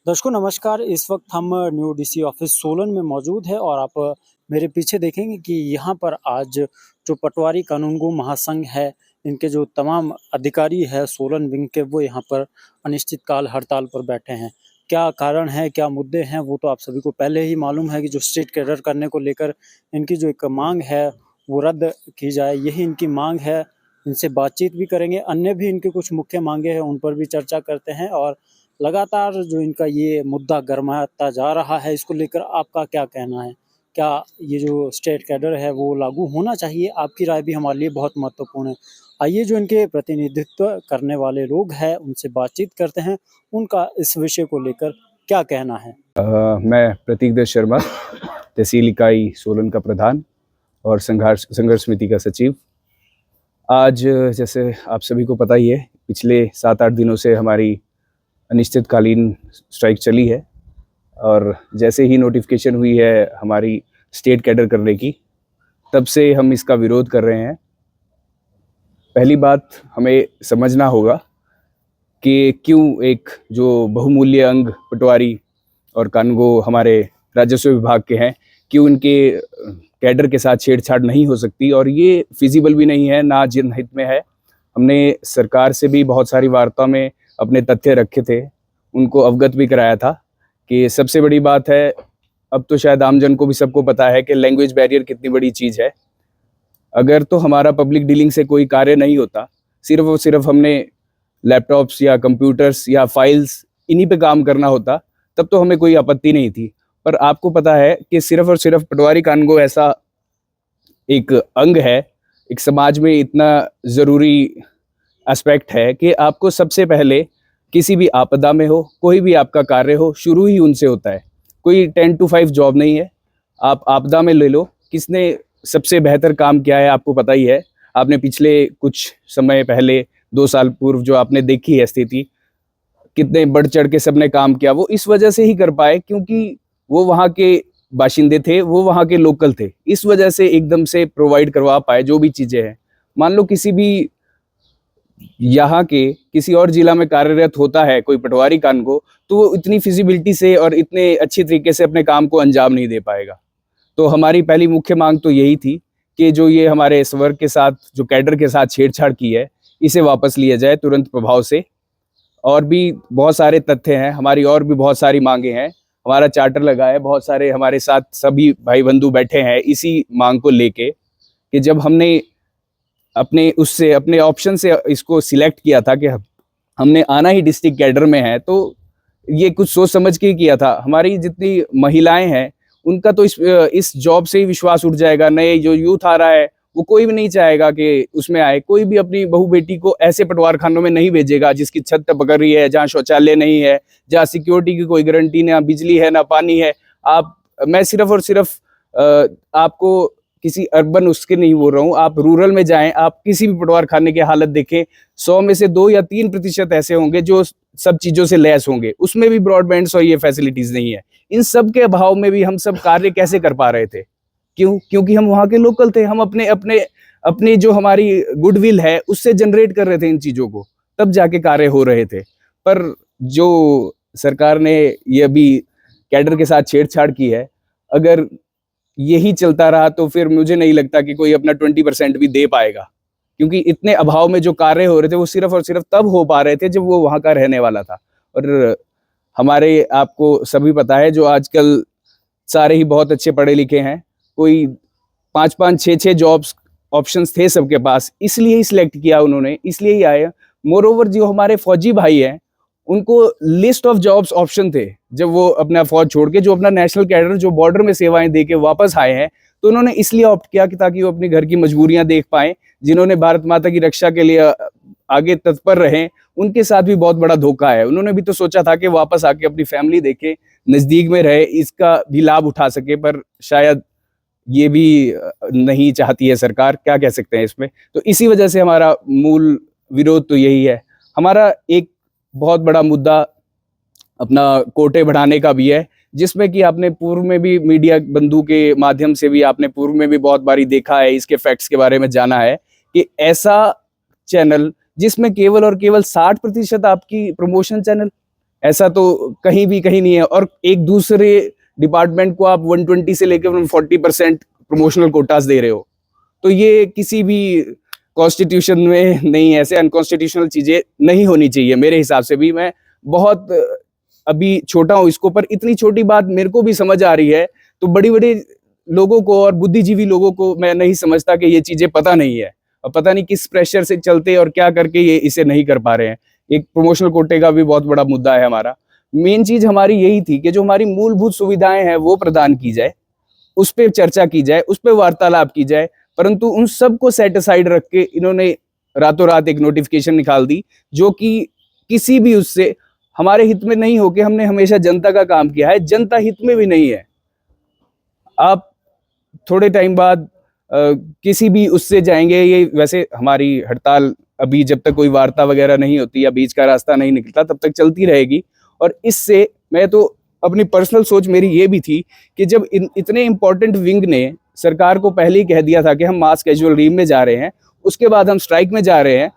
दर्शकों नमस्कार। इस वक्त हम न्यू डीसी ऑफिस सोलन में मौजूद है और आप मेरे पीछे देखेंगे कि यहाँ पर आज जो पटवारी कानूनगो महासंघ है, इनके जो तमाम अधिकारी है सोलन विंग के, वो यहाँ पर अनिश्चितकाल हड़ताल पर बैठे हैं। क्या कारण है, क्या मुद्दे हैं, वो तो आप सभी को पहले ही मालूम है कि जो स्टेट कैडर करने को लेकर इनकी जो एक मांग है वो रद्द की जाए, यही इनकी मांग है। इनसे बातचीत भी करेंगे, अन्य भी इनके कुछ मुख्य मांगे हैं उन पर भी चर्चा करते हैं। और लगातार जो इनका ये मुद्दा गरमाता जा रहा है, इसको लेकर आपका क्या कहना है? क्या ये जो स्टेट कैडर है वो लागू होना चाहिए? आपकी राय भी हमारे लिए बहुत महत्वपूर्ण है। आइए जो इनके प्रतिनिधित्व करने वाले लोग हैं उनसे बातचीत करते हैं, उनका इस विषय को लेकर क्या कहना है। मैं प्रतीक दत्त शर्मा, तहसील इकाई सोलन का प्रधान और संघर्ष समिति का सचिव। आज जैसे आप सभी को पता ही है, पिछले 7-8 दिनों से हमारी अनिश्चितकालीन स्ट्राइक चली है और जैसे ही नोटिफिकेशन हुई है हमारी स्टेट कैडर करने की, तब से हम इसका विरोध कर रहे हैं। पहली बात हमें समझना होगा कि क्यों एक जो बहुमूल्य अंग पटवारी और कानूनगो हमारे राजस्व विभाग के हैं, क्यों इनके कैडर के साथ छेड़छाड़ नहीं हो सकती, और ये फिजिबल भी नहीं है, ना जनहित में है। हमने सरकार से भी बहुत सारी वार्ता में अपने तथ्य रखे थे, उनको अवगत भी कराया था कि सबसे बड़ी बात है, अब तो शायद आमजन को भी सबको पता है कि लैंग्वेज बैरियर कितनी बड़ी चीज़ है। अगर तो हमारा पब्लिक डीलिंग से कोई कार्य नहीं होता, सिर्फ और सिर्फ हमने लैपटॉप्स या कंप्यूटर्स या फाइल्स इन्हीं पे काम करना होता, तब तो हमें कोई आपत्ति नहीं थी। पर आपको पता है कि सिर्फ और सिर्फ पटवारी कानूनगो ऐसा एक अंग है, एक समाज में इतना ज़रूरी एस्पेक्ट है कि आपको सबसे पहले किसी भी आपदा में हो, कोई भी आपका कार्य हो, शुरू ही उनसे होता है। कोई 10 to 5 जॉब नहीं है। आप आपदा में ले लो, किसने सबसे बेहतर काम किया है आपको पता ही है। आपने पिछले कुछ समय पहले 2 साल पूर्व जो आपने देखी है स्थिति, कितने बढ़ चढ़ के सबने काम किया। वो इस वजह से ही कर पाए क्योंकि वो वहाँ के बाशिंदे थे, वो वहाँ के लोकल थे, इस वजह से एकदम से प्रोवाइड करवा पाए जो भी चीज़ें हैं। मान लो किसी भी यहाँ के किसी और जिला में कार्यरत होता है कोई पटवारी कानूनगो, तो वो इतनी फिजिबिलिटी से और इतने अच्छी तरीके से अपने काम को अंजाम नहीं दे पाएगा। तो हमारी पहली मुख्य मांग तो यही थी कि जो ये हमारे इस वर्ग के साथ, जो कैडर के साथ छेड़छाड़ की है, इसे वापस लिया जाए तुरंत प्रभाव से। और भी बहुत सारे तथ्य हैं, हमारी और भी बहुत सारी मांगे हैं। हमारा चार्टर लगा है, बहुत सारे हमारे साथ सभी भाई बंधु बैठे हैं इसी मांग को लेके कि जब हमने अपने ऑप्शन से इसको सिलेक्ट किया था कि हमने आना ही डिस्ट्रिक्ट कैडर में है, तो ये कुछ सोच समझ के किया था। हमारी जितनी महिलाएं हैं उनका तो इस जॉब से ही विश्वास उठ जाएगा। नए जो यूथ आ रहा है वो कोई भी नहीं चाहेगा कि उसमें आए। कोई भी अपनी बहू बेटी को ऐसे पटवार खानों में नहीं भेजेगा जिसकी छत टपक रही है, जहाँ शौचालय नहीं है, जहाँ सिक्योरिटी की कोई गारंटी, ना बिजली है ना पानी है। मैं सिर्फ और सिर्फ आपको किसी अर्बन उसके नहीं बोल रहा हूँ, आप रूरल में जाएं, आप किसी भी पटवार खाने की हालत देखें, 100 में से 2 या 3% ऐसे होंगे जो सब चीजों से लैस होंगे। उसमें भी ब्रॉडबैंड और ये फैसिलिटीज नहीं है। इन सब के अभाव में भी हम सब कार्य कैसे कर पा रहे थे? क्योंकि हम वहाँ के लोकल थे। हम अपने जो हमारी गुडविल है उससे जनरेट कर रहे थे इन चीजों को, तब जाके कार्य हो रहे थे। पर जो सरकार ने ये अभी कैडर के साथ छेड़छाड़ की है, अगर यही चलता रहा तो फिर मुझे नहीं लगता कि कोई अपना 20% भी दे पाएगा, क्योंकि इतने अभाव में जो कार्य हो रहे थे वो सिर्फ और सिर्फ तब हो पा रहे थे जब वो वहाँ का रहने वाला था। और हमारे, आपको सभी पता है, जो आजकल सारे ही बहुत अच्छे पढ़े लिखे हैं, कोई 5-5, 6-6 जॉब्स ऑप्शंस थे सबके पास, इसलिए ही सिलेक्ट किया उन्होंने, इसलिए ही आए। मोर ओवर जो हमारे फौजी भाई हैं उनको लिस्ट ऑफ जॉब्स ऑप्शन थे जब वो अपना फौज छोड़ के, जो अपना नेशनल कैडर जो बॉर्डर में सेवाएं दे के वापस आए हैं, तो उन्होंने इसलिए ऑप्ट किया कि ताकि वो अपनी घर की मजबूरियां देख पाएं। जिन्होंने भारत माता की रक्षा के लिए आगे तत्पर रहे, उनके साथ भी बहुत बड़ा धोखा है। उन्होंने भी तो सोचा था कि वापस आके अपनी फैमिली देखे, नजदीक में रहे, इसका भी लाभ उठा सके, पर शायद ये भी नहीं चाहती है सरकार। क्या कह सकते हैं इसमें? तो इसी वजह से हमारा मूल विरोध तो यही है। हमारा एक बहुत बड़ा मुद्दा अपना कोटे बढ़ाने का भी है, जिसमें कि आपने पूर्व में भी मीडिया बंधु के माध्यम से भी आपने पूर्व में भी बहुत बारी देखा है, इसके फैक्ट्स के बारे में जाना है कि ऐसा चैनल जिसमें केवल और केवल 60% आपकी प्रमोशन चैनल, ऐसा तो कहीं नहीं है। और एक दूसरे डिपार्टमेंट को आप 120 से लेकर 40% प्रमोशनल कोटास दे रहे हो, तो ये किसी भी कॉन्स्टिट्यूशन में नहीं है। ऐसे अनकॉन्स्टिट्यूशनल चीजें नहीं होनी चाहिए मेरे हिसाब से भी। मैं बहुत अभी छोटा हूं इसको, पर इतनी छोटी बात मेरे को भी समझ आ रही है, तो बड़ी बड़ी लोगों को और बुद्धिजीवी लोगों को मैं नहीं समझता कि ये चीजें पता नहीं है, और पता नहीं किस प्रेशर से चलते और क्या करके ये इसे नहीं कर पा रहे हैं। एक प्रमोशनल कोटे का भी बहुत बड़ा मुद्दा है हमारा। मेन चीज हमारी यही थी कि जो हमारी मूलभूत सुविधाएं हैं वो प्रदान की जाए, उस पर चर्चा की जाए, उस पर वार्तालाप की जाए। परंतु उन सबको सेट असाइड रख के इन्होंने रातों रात एक नोटिफिकेशन निकाल दी, जो कि किसी भी उससे हमारे हित में नहीं होके, हमने हमेशा जनता का काम किया है, जनता हित में भी नहीं है। आप थोड़े टाइम बाद किसी भी उससे जाएंगे, ये वैसे हमारी हड़ताल अभी जब तक कोई वार्ता वगैरह नहीं होती या बीच का रास्ता नहीं निकलता तब तक चलती रहेगी। और इससे मैं तो अपनी पर्सनल सोच मेरी ये भी थी कि जब इतने इंपॉर्टेंट विंग ने सरकार को पहले ही कह दिया था कि हम मास कैजुअल लीव में जा रहे हैं, उसके बाद हम स्ट्राइक में जा रहे हैं,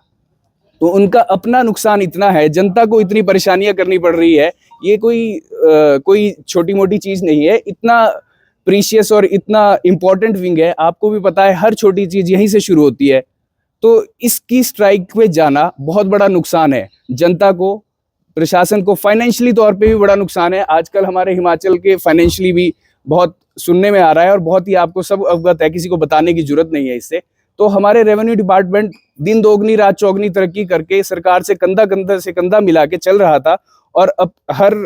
तो उनका अपना नुकसान इतना है, जनता को इतनी परेशानियां करनी पड़ रही है, ये कोई छोटी मोटी चीज नहीं है। इतना प्रीशियस और इतना इंपॉर्टेंट विंग है, आपको भी पता है हर छोटी चीज यहीं से शुरू होती है। तो इसकी स्ट्राइक पे जाना बहुत बड़ा नुकसान है जनता को, प्रशासन को, फाइनेंशियली तौर पे भी बड़ा नुकसान है। आजकल हमारे हिमाचल के फाइनेंशियली भी बहुत सुनने में आ रहा है, और बहुत ही आपको सब अवगत है, किसी को बताने की जरूरत नहीं है इससे। तो हमारे रेवेन्यू डिपार्टमेंट दिन दोगुनी रात चौगुनी तरक्की करके सरकार से कंधा से कंधा मिला के चल रहा था, और अब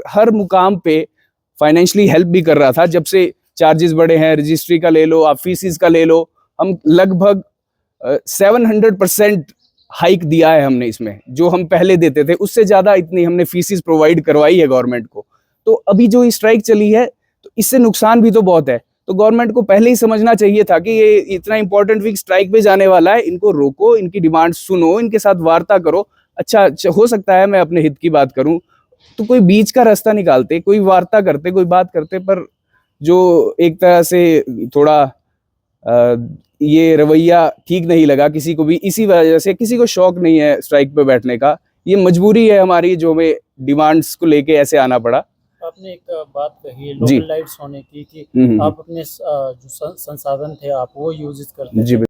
हर मुकाम पे फाइनेंशियली हेल्प भी कर रहा था। जब से चार्जेस बढ़े हैं, रजिस्ट्री का ले लो, आप फीसिस का ले लो, हम लगभग 700% हाइक दिया है हमने इसमें, जो हम पहले देते थे उससे ज्यादा इतनी हमने फीसिस प्रोवाइड करवाई है गवर्नमेंट को। तो अभी जो स्ट्राइक चली है, तो इससे नुकसान भी तो बहुत है। तो गवर्नमेंट को पहले ही समझना चाहिए था कि ये इतना इंपॉर्टेंट वीक स्ट्राइक पे जाने वाला है, इनको रोको, इनकी डिमांड सुनो, इनके साथ वार्ता करो। अच्छा हो सकता है मैं अपने हित की बात करूं, तो कोई बीच का रास्ता निकालते, कोई वार्ता करते, कोई बात करते, पर जो एक तरह से थोड़ा ये रवैया ठीक नहीं लगा किसी को भी। इसी वजह से किसी को शौक नहीं है स्ट्राइक पे बैठने का, ये मजबूरी है हमारी, जो हमें डिमांड्स को लेके ऐसे आना पड़ा। आपने एक बात कही लोकल लाइट्स होने की, कि आप अपने जो संसाधन थे आप वो यूज करते थे।